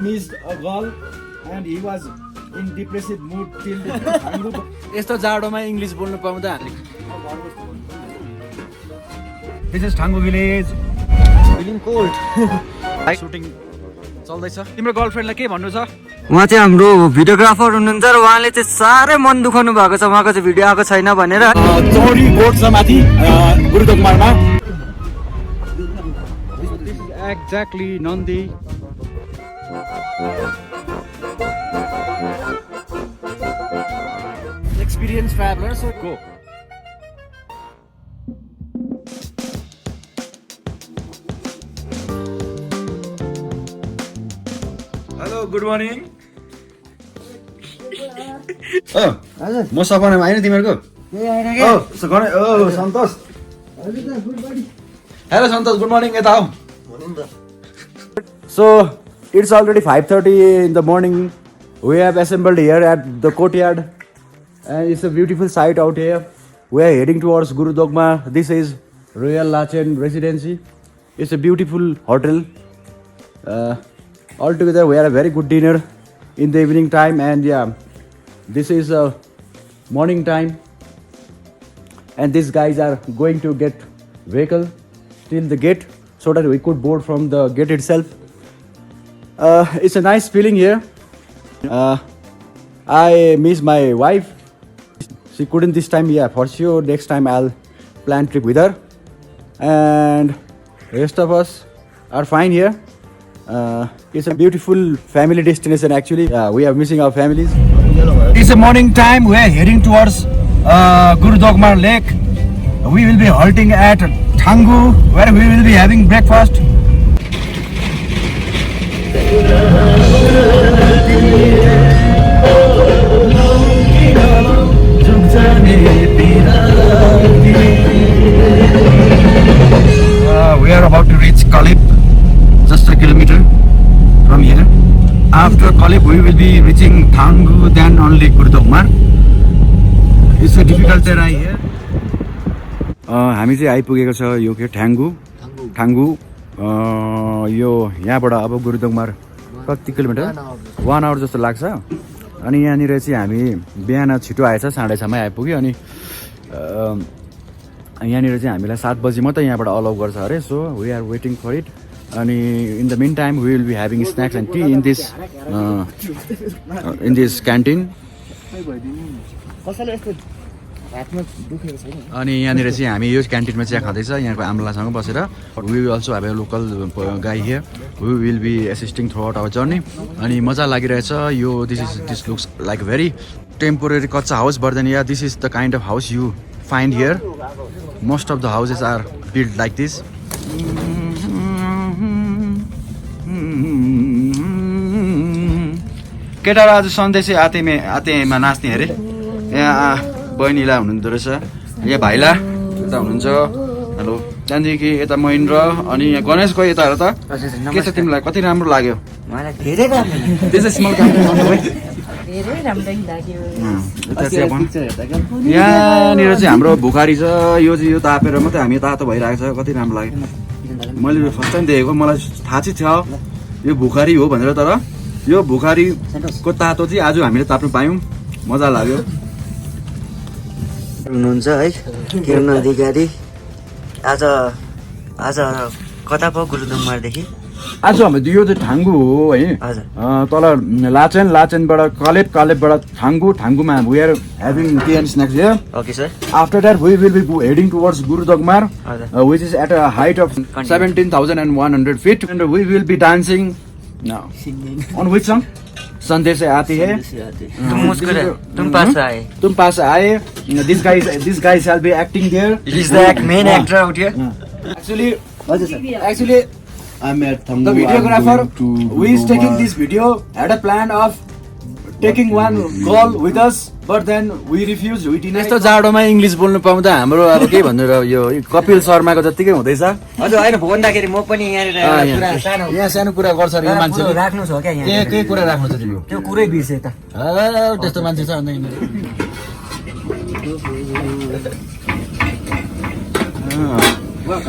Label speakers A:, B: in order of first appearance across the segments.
A: Missed a goal and he was in depressive mood till यस्तो जाडोमा English बोल्नु पाउँदा This is Thangu village. Feeling cold. Shooting चल्दैछ। तिम्रो गर्लफ्रेन्डलाई के भन्नु छ?
B: उहाँ चाहिँ हाम्रो भिडियोग्राफर हुनुहुन्छ र उहाँले चाहिँ साह्रै मन दुखाउनु भएको छ उहाँको चाहिँ भिडियो आएको छैन भनेर।
A: चौरी बोर्ड छ माथि गुरुदोकमारमा। Exactly Nandi. Experienced traveler, so go. Hello, good morning. Oh, म सपनामा आइन तिमीहरुको? सन्तोष. Hello Santosh, good morning. यता आऊ. So it's already 5:30 in the morning. We have assembled here at the courtyard, and it's a beautiful sight out here. We are heading towards Gurudogma. This is Royal Lachen Residency. It's a beautiful hotel. Altogether, we had a very good dinner in the evening time, and yeah, this is morning time, and these guys are going to get vehicle till the gate so that we could board from the gate itself. It's a nice feeling here. I miss my wife. She couldn't this time. Yeah, for sure next time I'll plan trip with her. And rest of us are fine here. It's a beautiful family destination actually. We are missing our families. It's a morning time. We are heading towards Gurudogmar Lake. We will be halting at Thangu where we will be having breakfast. We are about to reach Kalip, just a kilometer from here. After Kalip, we will be reaching Thangu, then only Gurudogmar. It's a difficult terrain here. हामी चाहिँ आइपुगेको छ यो के ठाङ्गु यो यहाँबाट अब गुरुदोकमार कति किलोमिटर 1 आवर जस्तो लाग्छ अनि यहाँनिर चाहिँ हामी बिहान छिटो आएछ 6:30 मै आइपुग्यो अनि यहाँनिर चाहिँ हामीलाई 7 बजे मात्रै यहाँबाट अलाउ गर्छ अरे so we are waiting for it अनि in the mean time we will be having snacks and tea in this canteen अनि यहाँनिर चाहिँ हामी यो क्यान्टिनमा चिया खाँदैछ यहाँको आम्लासँग बसेर we will also have a local guy here we will be assisting throughout our journey अनि मजा लागिरहेछ यो this looks like very temporary kachcha house but then yeah this is the kind of house you find here most of the houses are build like this केटाहरू आज सन्देशै आतेमा नाच्ने अरे यहाँ बहिनीलाई हुनुहुँदो रहेछ यहाँ भाइला यता हुनुहुन्छ हेलो त्यहाँदेखि यता महेन्द्र अनि यहाँ गणेशको यता हेर त के छ तिमीलाई कति राम्रो लाग्यो यहाँनिर चाहिँ हाम्रो भुखारी छ यो चाहिँ यो तापेर मात्रै हामी तातो भइरहेको छ कति राम्रो लाग्यो मैले फर्स्ट टाइम देखेको मलाई थाहा चाहिँ थियो यो भुखारी हो भनेर तर यो भुखारीको तातो चाहिँ आज हामीले ताप्नु पायौँ मजा लाग्यो
B: हुनुहुन्छ है किरण अधिकारी आज कता पो गुरुदोकमारदेखि
A: आज हाम्रो यो चाहिँ ठाङ्गु हो है तल लाचेनबाट कलेबबाट ठाङ्गुमा we are having tea and snacks here
B: okay sir
A: after that we will be heading towards Gurudongmar which is at a height of 17,100 feet and we will be dancing now on which song संदेश आती है
B: तुम pass आए
A: this guy shall be acting there
B: he's the main actor out here
A: actually I'm at the videographer who is taking this video had a plan of taking one girl with us but then we refused we denied यस्तो जाडोमा English बोल्नु पाउँदा हाम्रो अब के भन्नु र यो कपिल शर्माको जतिकै हुँदैछ
B: हजुर हैन भन्दाखेरि म पनि
A: यहाँ सानो कुरा गर्छ रे यो मान्छेले
B: राख्नु छ क्या यहाँ
A: के कुरा राख्नु छ तिम्रो
B: त्यो कुरै बिर्से त
A: त्यस्तो मान्छे छ अनि हाम्रो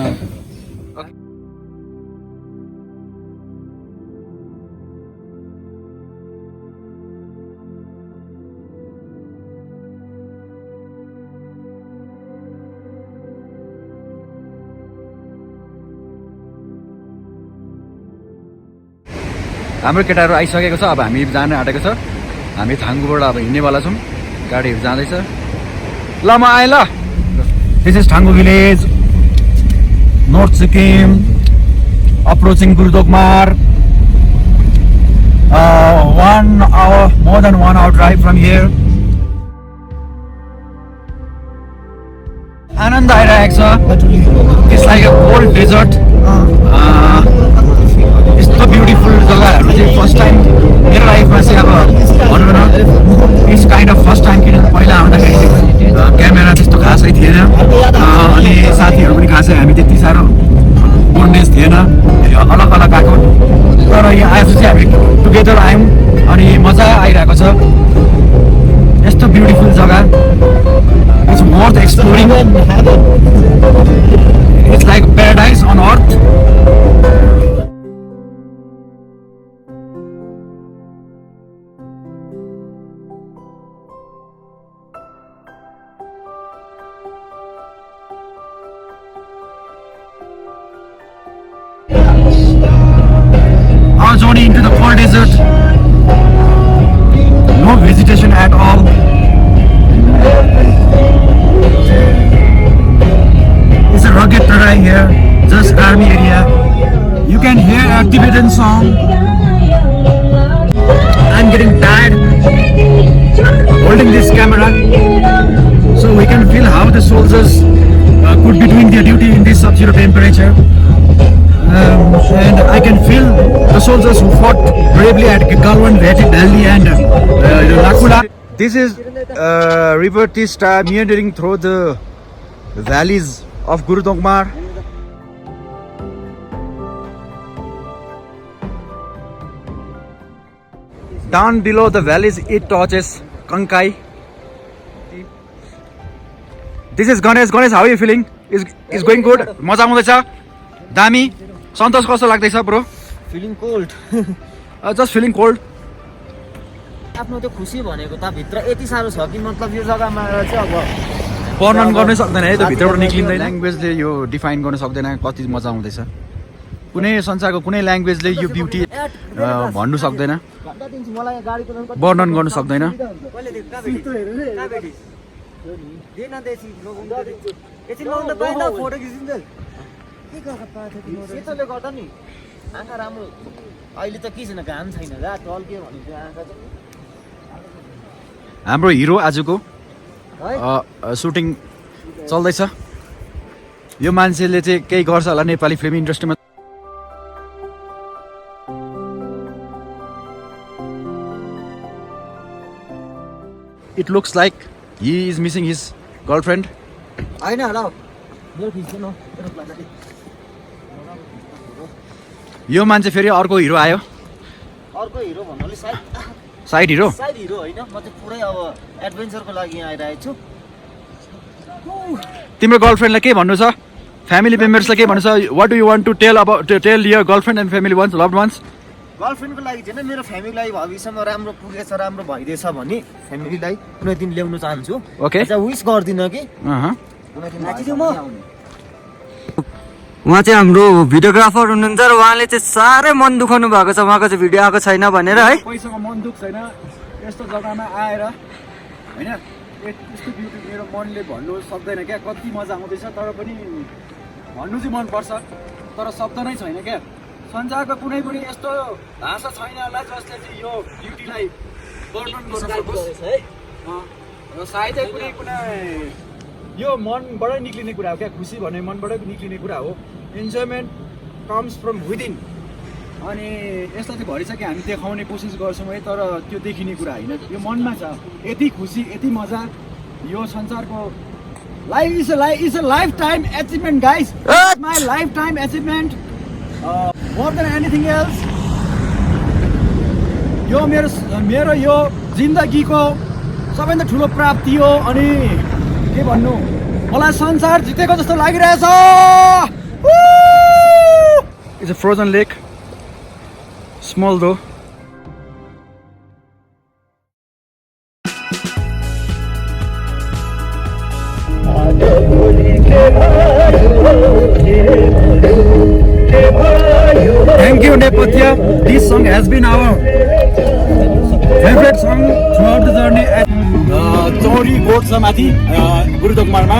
A: केटाहरू आइसकेको छ। अब हामी जान आँटेको छ। हामी थाङ्गुबाट अब हिँड्नेवाला छौँ। गाडीहरू जाँदैछ। ल म आएँ ल। This is Thangu village, North Sikkim, approaching Gurudongmar. 1 hour, more than 1 hour drive from here. आनन्द आइरहेको छ। It's like a cold desert. यस्तो ब्युटिफुल जग्गाहरू चाहिँ फर्स्ट टाइम मेरो लाइफमा चाहिँ अब भनौँ न it's kind of first time. किनभने पहिला आउँदाखेरि क्यामेरा त्यस्तो खासै थिएन अनि साथीहरू पनि खासै हामी त्यति साह्रो बोन्डेज थिएन, अलग अलग आएको। तर यहाँ आएपछि चाहिँ हामी टुगेदर आयौँ अनि मजा आइरहेको छ। यस्तो ब्युटिफुल जग्गा, it's worth exploring. It's like paradise on earth. Our journey into the cold desert, no vegetation at all. It's a rugged terrain here, just army area. You can hear a Tibetan song. I'm getting tired holding this camera, so we can feel how the soldiers could be doing their duty in this sub-zero temperature. And I can feel the soldiers who fought bravely at Galwan Valley and Lakula. This is River Tista meandering through the valleys of Gurudongmar. Down below the valleys it touches Kankai. This is Ganesh. Ganesh, how are you feeling? Is going good? मजा आउँदैछ? दामी? सन्तोष कस्तो लाग्दैछ bro?
B: Feeling cold.
A: Just feeling cold.
B: आफ्नो त्यो खुसी भनेको त भित्र यति साह्रो छ कि मतलब यो जग्गामा चाहिँ अब
A: वर्णन गर्नै सक्दैन है, त्यो भित्रबाट निक्लिँदैन। ल्याङ्ग्वेजले यो डिफाइन गर्न सक्दैन कति मजा आउँदैछ। कुनै संसारको कुनै ल्याङ्ग्वेजले यो ब्युटी भन्नु सक्दैन, वर्णन गर्नु सक्दैन।
B: सेतोले गर्दा नि आँखा राम्रो। अहिले त के छैन, घाम छैन, रात टल्क्यो भने चाहिँ आँखा चाहिँ।
A: हाम्रो हिरो आजको सुटिङ चल्दैछ। यो मान्छेले चाहिँ केही गर्छ होला नेपाली फिल्म इन्डस्ट्रीमा। It looks like he is missing his girlfriend.
B: होइन होला मेरो खिच्नु न मेरो प्लान।
A: यो मान्छे फेरि अर्को हिरो आयो।
B: अर्को हिरो भन्नाले
A: साइड हिरो
B: हिरो होइन, म चाहिँ पुरै अब एडभेन्चरको लागि यहाँ आइरहेको छु।
A: तिम्रो गर्लफ्रेन्डलाई के भन्नु छ? फ्यामिली मेम्बर्सलाई के भन्नु छ? What do you want to tell your girlfriend and family ones loved ones?
B: गर्लफ्रेन्डको लागि चाहिँ मेरो फ्यामिलीलाई भविष्यमा राम्रो पुगेछ, राम्रो भइदिएछ भने फ्यामिलीलाई कुनै दिन ल्याउन चाहन्छु।
A: ओके,
B: विश गर्दिनँ कि
C: उहाँ चाहिँ हाम्रो भिडियोग्राफर हुनुहुन्छ र उहाँले चाहिँ साह्रै मन दुखाउनु भएको छ उहाँको चाहिँ भिडियो आएको छैन भनेर है।
A: पैसाको मन दुख छैन यस्तो जग्गामा आएर होइन। यस्तो ब्युटी मेरो मनले भन्नु सक्दैन क्या, कति मजा आउँदैछ। तर पनि भन्नु चाहिँ मनपर्छ, तर शब्द नै छैन क्या। संसारको कुनै पनि यस्तो भाषा छैन होला जसले चाहिँ यो ब्युटीलाई वर्णन गर्न सकोस् र सायदै कुनै यो मनबाटै निक्लिने कुरा हो क्या। खुसी भने मनबाटै निक्लिने कुरा हो। Enjoyment comes from within. अनि यसलाई चाहिँ भरि छ कि हामी देखाउने कोसिस गर्छौँ है, तर त्यो देखिने कुरा होइन, यो मनमा छ। यति खुसी यति मजा यो संसारको is a life time achievement guys. My life time achievement more than anything else. यो मेरो यो जिन्दगीको सबैभन्दा ठुलो प्राप्ति हो। अनि के भन्नु, म मलाई संसार जितेको जस्तो लागिरहेछ it's a frozen lake small दो Thank you, Nepatya. This song has been our favorite song throughout the journey. Chori boat छ माथि गुरुदोकमारमा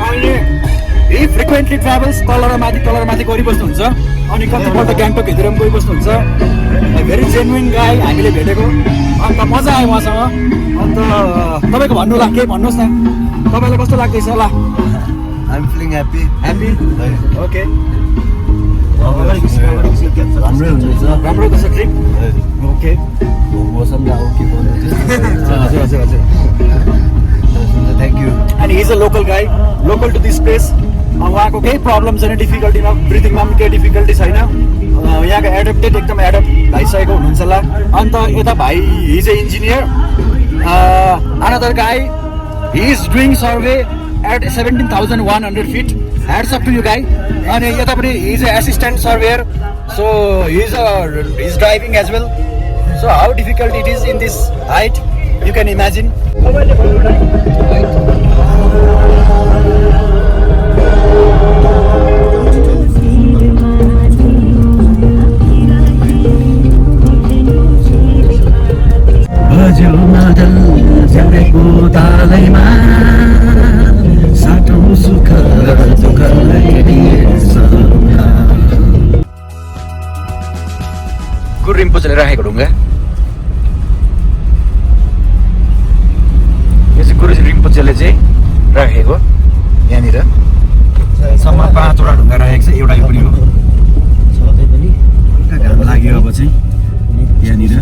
A: अहिले he frequently travels तल माथि गरिबस्नुहुन्छ अनि कतिपल्ट गान्तोकतिर पनि गइबस्नुहुन्छ भेरी जेन्युइन गाई हामीले भेटेको अन्त मजा आयो उहाँसँग अन्त तपाईँको भन्नु ला केही भन्नुहोस् न तपाईँलाई कस्तो लाग्दैछ ल
B: I'm feeling happy.
A: ओके
B: राम्रो
A: छ ट्रिप ओके
B: मौसम ओके
A: हजुर
B: thank you
A: and his a local गाई लोकल टु दिस प्लेस उहाँको केही प्रब्लम छैन डिफिकल्टीमा ब्रिथिङमा पनि केही डिफिकल्टी छैन यहाँको एडप्टेड एकदम एडप्ट भइसकेको हुनुहुन्छ होला अन्त यता भाइ he's a engineer another guy he is doing survey at 17,100 feet hats up to you guy अनि यता पनि he is a assistant surveyor so he is driving as well so how difficult it is in this height you can imagine Guru रिम्पोचेले राखेको ढुङ्गा यो चाहिँ गुरु रिम्पोचेले चाहिँ राखेको यहाँनिर सम्म 5वटा ढुङ्गा राखेको छ एउटा यो पनि हो घाम लाग्यो अब चाहिँ यहाँनिर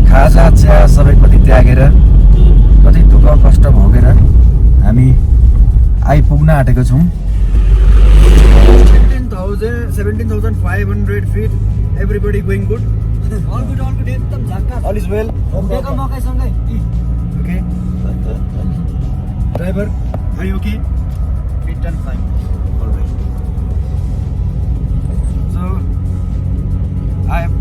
A: खाजा चिया सबै कति त्यागेर कति दुःख कष्ट भोगेर हामी आइपुग्न आँटेको छौँ 17,500 feet everybody going good all good एकदम झक्का all is well
B: मकैको मकैसँगै
A: okay driver are you okay
B: fit and fine always
A: so I have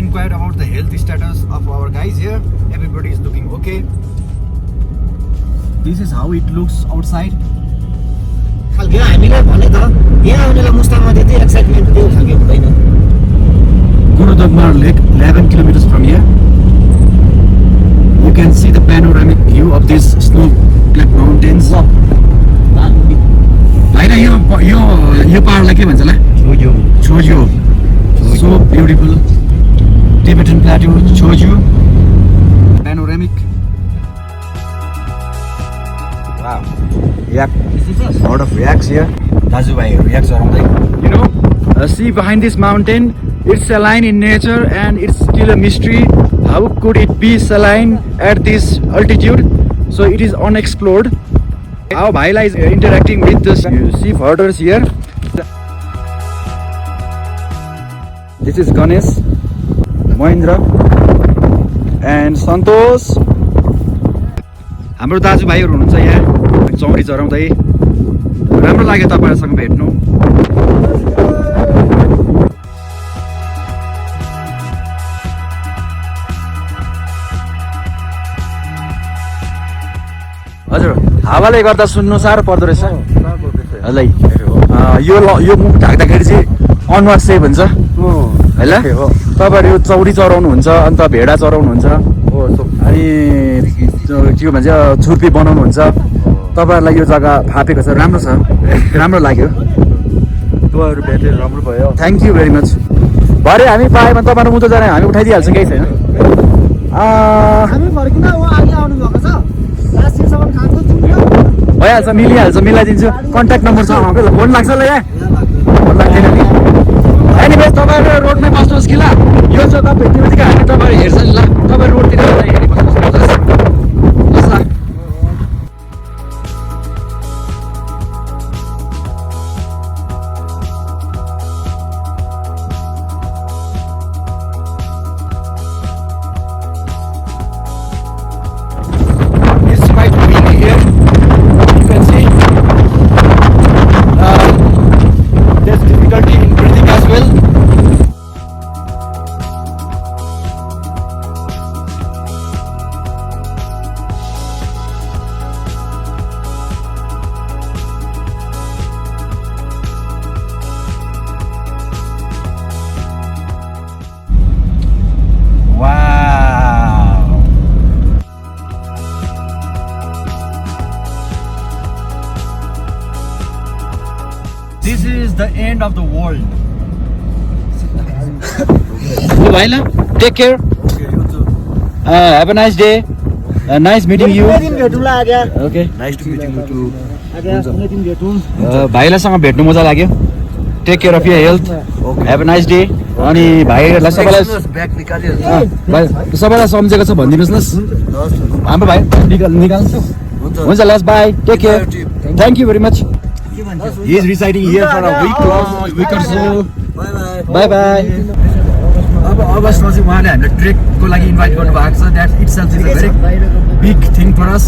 A: inquired about the health status of our guys here everybody is looking okay this is how it looks outside
B: खालको हामीलाई भने त यहाँ आउनेलाई मुस्ताङमा त्यति excitement त्यो खालको हुँदैन
A: Gurudogmar Lake 11 kilometers from here you can see the panoramic view of these snow-clad mountains होइन यो पहाडलाई के भन्छ होला छोज्यो so beautiful Tibetan plateau Choju panoramic wow yak lot of yaks here दाजु भाइहरु याक चराउँदै you know see behind this mountain it's saline in nature and it's still a mystery how could it be saline at this altitude so it is unexplored how bhaila is interacting with the sheep herders here this is Ganesh Mahendra and Santosh हाम्रो दाजुभाइहरू हुनुहुन्छ यहाँ चौरी चराउँदै राम्रो लाग्यो तपाईहरुसँग भेट्नु हजुर हावाले गर्दा सुन्नु साह्रो पर्दो रहेछ है यो मुख ढाक्दाखेरि चाहिँ अनवास सेभ हुन्छ हैन तपाईहरु यो चौरी चराउनुहुन्छ अन्त भेडा चराउनुहुन्छ अनि के भन्छ छुर्पी बनाउनुहुन्छ तपाईहरुलाई यो जग्गा फापेको छ राम्रो लाग्यो तपाईहरु भेटेर राम्रो भयो थ्यांक यू भेरी मच भरे हामी पाएमा तपाईहरु मुतो जाने हामी उठाइदिहाल्छ केही छैन
B: हामी फर्किन उ अघि आउनु भएको छ लास्टसम्म खान्छ चुन्यो
A: भइहाल्छ मिलिहाल्छ मिलाइदिन्छु कन्ट्याक्ट नम्बर छ उहाँको फोन लाग्छ ल यहाँ फोन लाग्दैन नि एनिवेज तपाईँहरू रोडमै बस्नुहोस् कि ल यो जग्गा भेट्ने बित्तिकै हामी तपाईँहरू हेर्छ नि ल तपाईँ रोडतिर हेरी बस्नुहोस् ल It's quite windy here. You can see there's difficulty in breathing as well. Wow. This is the end of the world. Oh, Vaila, take care. Have a nice day. Nice meeting you.
B: कुनै दिन भेटौँला आज्ञा
A: Okay.
D: Nice to meet you too.
B: आज्ञा कुनै दिन भेटौँ
A: भाइलासँग भेट्नु मजा लाग्यो. Take care of your health. Have a nice day. अनि भाइहरूलाई सबैलाई
D: Back निकाल्यो
A: भाइ सबैलाई सम्झेको छ भनिदिनुहोस् न हाम्रो भाइ निकाल्छु हुन्छ लस bye take care thank you very much He is residing here for a week or so. Bye bye. अब अगस्तमा चाहिँ उहाँले हामीलाई ट्रेकको लागि इन्भाइट गर्नुभएको छ that itself is a very big thing for us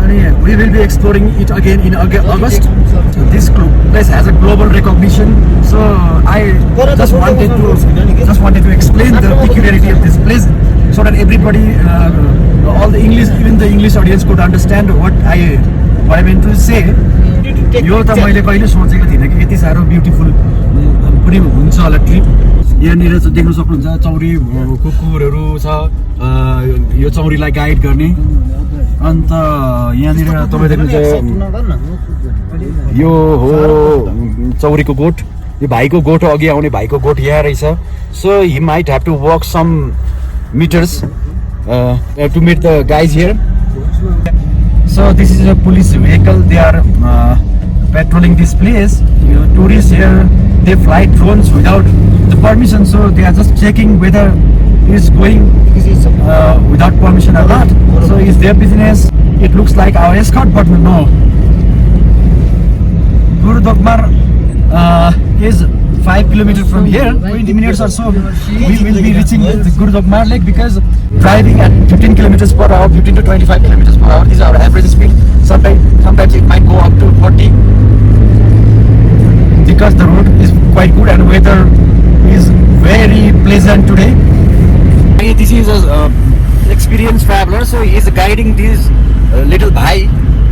A: अनि we will be exploring it again in August this place has a global recognition so I just wanted to explain the peculiarity of this place so that everybody all the English audience could understand what I meant to say. यो त मैले कहिले सोचेको थिइनँ कि यति साह्रो beautiful पनि हुन्छ होला ट्रिप यहाँनिर चाहिँ देख्न सक्नुहुन्छ चौरी कुकुरहरू छ यो चौरीलाई गाइड गर्ने अन्त यहाँनिर तपाईँ देख्नुहुन्छ यो हो चौरीको गोठ यो भाइको गोठ हो अघि आउने भाइको गोठ यहाँ रहेछ so he might have to walk some meters to meet the guys here So this is a police vehicle. They are patrolling this place. Tourists here, they fly drones without the permission. So they are just checking whether it's going without permission or not. So it's their business. It looks like our escort, but no. Guru Dogmar is 5 kilometers from here. 20 minutes or so, we will be reaching the Guru Dogmar Lake because driving at 15 kilometers per hour, 15 to 25 kilometers per hour is our average speed. Sometimes it might go up to 40 because the road is quite good and weather is very pleasant today. This is a experienced traveler, so he is guiding this little bhai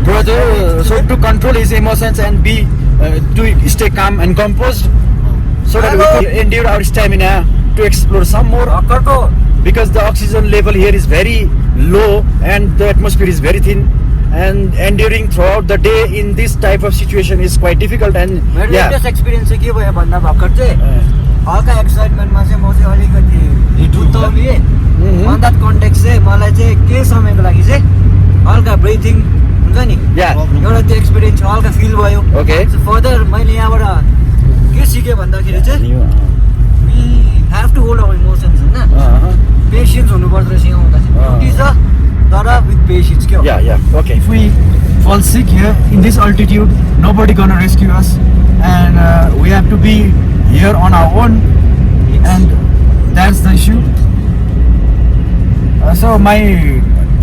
A: brother so to control his emotions and to stay calm and composed so that we can endure our stamina to explore some more because the oxygen level here is very low and the atmosphere is very thin and enduring throughout the day in this type of situation is quite difficult and
C: latest experience चाहिँ के भयो भन्दा भर्खर चाहिँ हल्का एक्साइटमेन्टमा चाहिँ म चाहिँ अलिकति ढुत्ताउलिएँ अन द्याट कन्टेक्स्ट चाहिँ मलाई चाहिँ केही समयको लागि चाहिँ हल्का ब्रिथिङ हुन्छ नि एउटा त्यो एक्सपिरियन्स हल्का फिल भयो
A: Okay.
C: फर्दर मैले यहाँबाट के सिकेँ भन्दाखेरि चाहिँ we have to hold our emotions होइन पेसेन्स हुनुपर्छ रहेछ यहाँ आउँदा चाहिँ ड्युटी छ तर विथ पेसेन्स के हो
A: okay if we fall sick here in this altitude nobody gonna rescue us and we have to be here on our own and that's the issue so my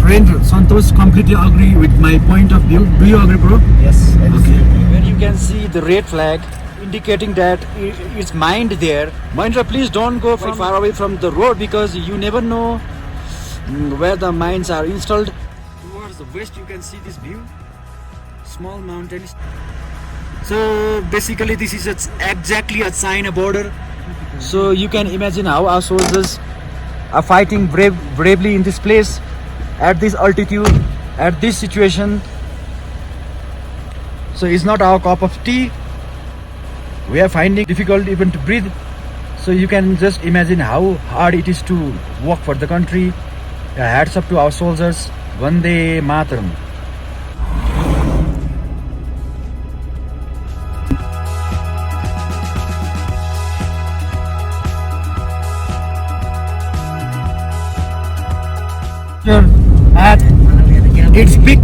A: friend Santosh completely agree with my point of view. Do you agree, bro?
B: Yes.
A: Okay. When you can see the red flag indicating that it's mined there. Mahindra, please don't go far away from the road because you never know where the mines are installed. Towards the west you can see this view. Small mountains. So basically this is exactly a China border. So you can imagine how our soldiers are fighting bravely in this place at this altitude, at this situation. So it's not our cup of tea. We are finding difficult even to breathe. So you can just imagine how hard it is to work for the country. Hats up to our soldiers. Vande Mataram. nature at its peak,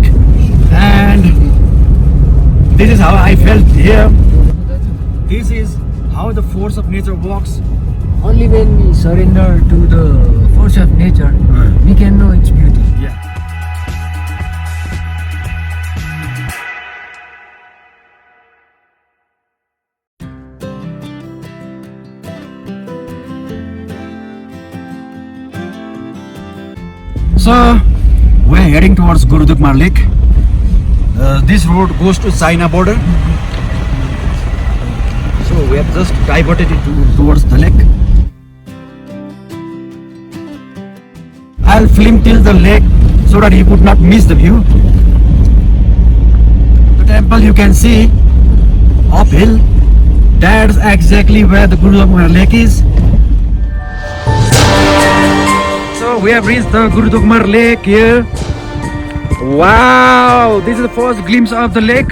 A: and this is how I felt here. This is how the force of nature works.
C: Only when we surrender to the force of nature, we can know its beauty.
A: Yeah. So we're heading towards Gurudukmar Lake. This road goes to China border. So we have just diverted it towards the lake. I'll film till the lake so that you could not miss the view. The temple you can see uphill. That's exactly where the Gurudukmar Lake is. So we have reached the Gurudukmar Lake here. Wow, this is the first glimpse of the lake.